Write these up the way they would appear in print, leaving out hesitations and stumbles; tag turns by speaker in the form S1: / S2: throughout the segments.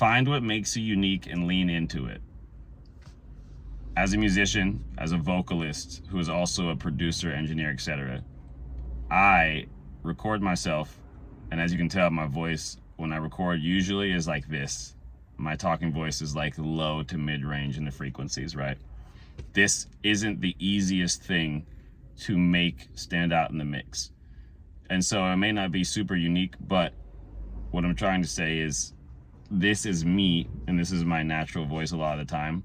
S1: Find what makes you unique and lean into it. As a musician, as a vocalist, who is also a producer, engineer, etc., I record myself, and as you can tell, my voice, when I record, usually is like this. My talking voice is like low to mid-range in the frequencies, right? This isn't the easiest thing to make stand out in the mix. And so it may not be super unique, but what I'm trying to say is this is me, and this is my natural voice a lot of the time.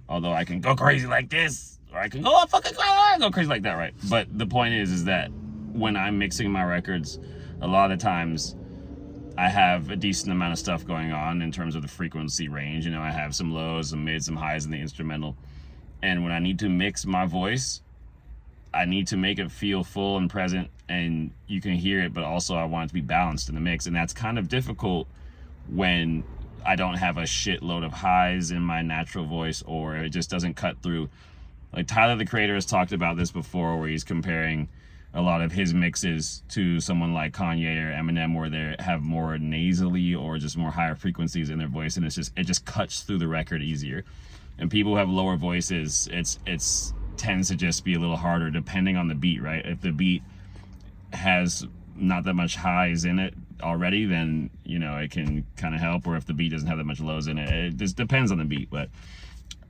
S1: Although I can go crazy like this, or I can go go crazy like that, right? But the point is that when I'm mixing my records, a lot of times I have a decent amount of stuff going on in terms of the frequency range. You know, I have some lows, some mids, some highs in the instrumental. And when I need to mix my voice, I need to make it feel full and present, and you can hear it, but also I want it to be balanced in the mix. And that's kind of difficult when I don't have a shitload of highs in my natural voice, or it just doesn't cut through. Like Tyler, the Creator, has talked about this before, where he's comparing a lot of his mixes to someone like Kanye or Eminem, where they have more nasally or just more higher frequencies in their voice, and it just cuts through the record easier. And people who have lower voices, it's tends to just be a little harder depending on the beat, right? If the beat has not that much highs in it already, then you know it can kind of help. Or if the beat doesn't have that much lows in it, it just depends on the beat. But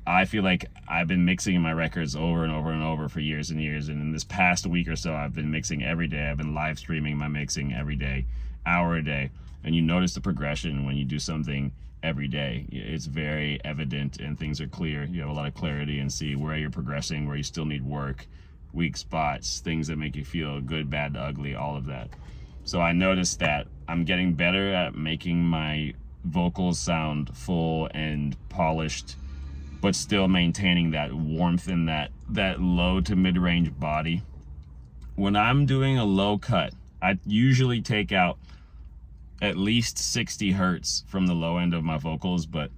S1: I feel like I've been mixing my records over and over and over for years and years, and in this past week or so I've been mixing every day. I've been live streaming my mixing every day, hour a day. And you notice the progression when you do something every day. It's very evident and things are clear. You have a lot of clarity and see where you're progressing, where you still need work, weak spots, things that make you feel good, bad, ugly, all of that. So I noticed that I'm getting better at making my vocals sound full and polished, but still maintaining that warmth and that low to mid-range body. When I'm doing a low cut, I usually take out at least 60 hertz from the low end of my vocals, but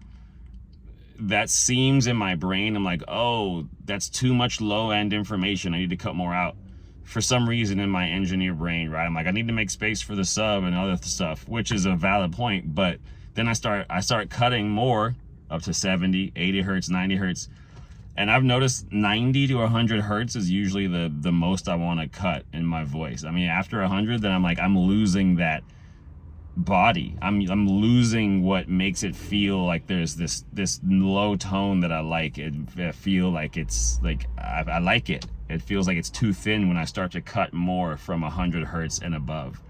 S1: that seems in my brain, I'm like, oh, that's too much low end information, I need to cut more out. For some reason in my engineer brain, right, I'm like, I need to make space for the sub and other stuff, which is a valid point. But then I start cutting more, up to 70, 80 hertz, 90 hertz. And I've noticed 90 to 100 hertz is usually the most I want to cut in my voice. I mean, after 100, then I'm like, I'm losing that body. I'm losing what makes it feel like there's this low tone that I like. I feel like it's like I like it. It feels like it's too thin when I start to cut more from 100 hertz and above.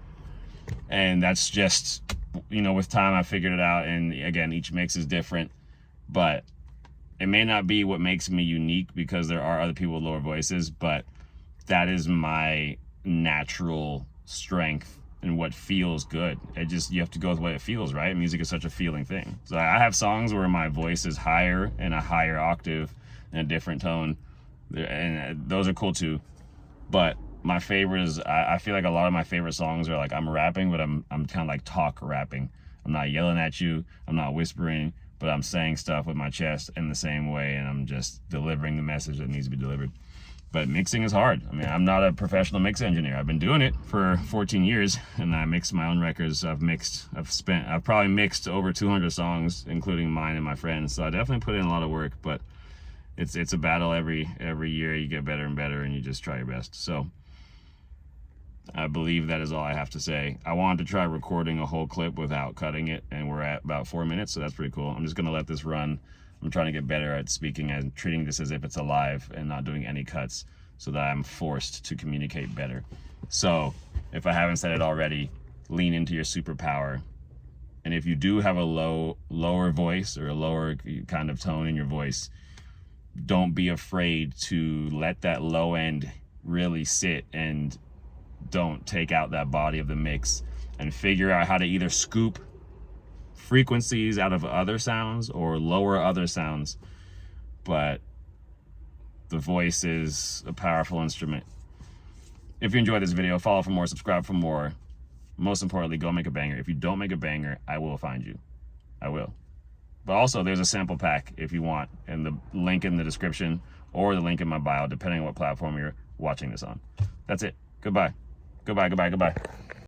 S1: And that's just, you know, with time I figured it out. And again, each mix is different, but it may not be what makes me unique because there are other people with lower voices, but that is my natural strength and what feels good. You have to go with what it feels, right? Music is such a feeling thing. So I have songs where my voice is higher in a higher octave and a different tone, and those are cool too. But my favorite is, I feel like a lot of my favorite songs are like I'm rapping, but I'm kind of like talk rapping. I'm not yelling at you, I'm not whispering, but I'm saying stuff with my chest in the same way, and I'm just delivering the message that needs to be delivered. But mixing is hard. I mean, I'm not a professional mix engineer. I've been doing it for 14 years, and I mix my own records. I've probably mixed over 200 songs, including mine and my friends. So I definitely put in a lot of work, but it's a battle every year. You get better and better, and you just try your best. So I believe that is all I have to say. I wanted to try recording a whole clip without cutting it, and we're at about 4 minutes, so that's pretty cool. I'm just gonna let this run. I'm trying to get better at speaking and treating this as if it's alive and not doing any cuts, so that I'm forced to communicate better. So if I haven't said it already, lean into your superpower. And if you do have a lower voice or a lower kind of tone in your voice, don't be afraid to let that low end really sit, and don't take out that body of the mix, and figure out how to either scoop frequencies out of other sounds or lower other sounds. But the voice is a powerful instrument. If you enjoyed this video, follow for more, subscribe for more. Most importantly, go make a banger. If you don't make a banger, I will find you. I will. But also, there's a sample pack if you want, and the link in the description or the link in my bio, depending on what platform you're watching this on. That's it. Goodbye. Goodbye, goodbye, goodbye.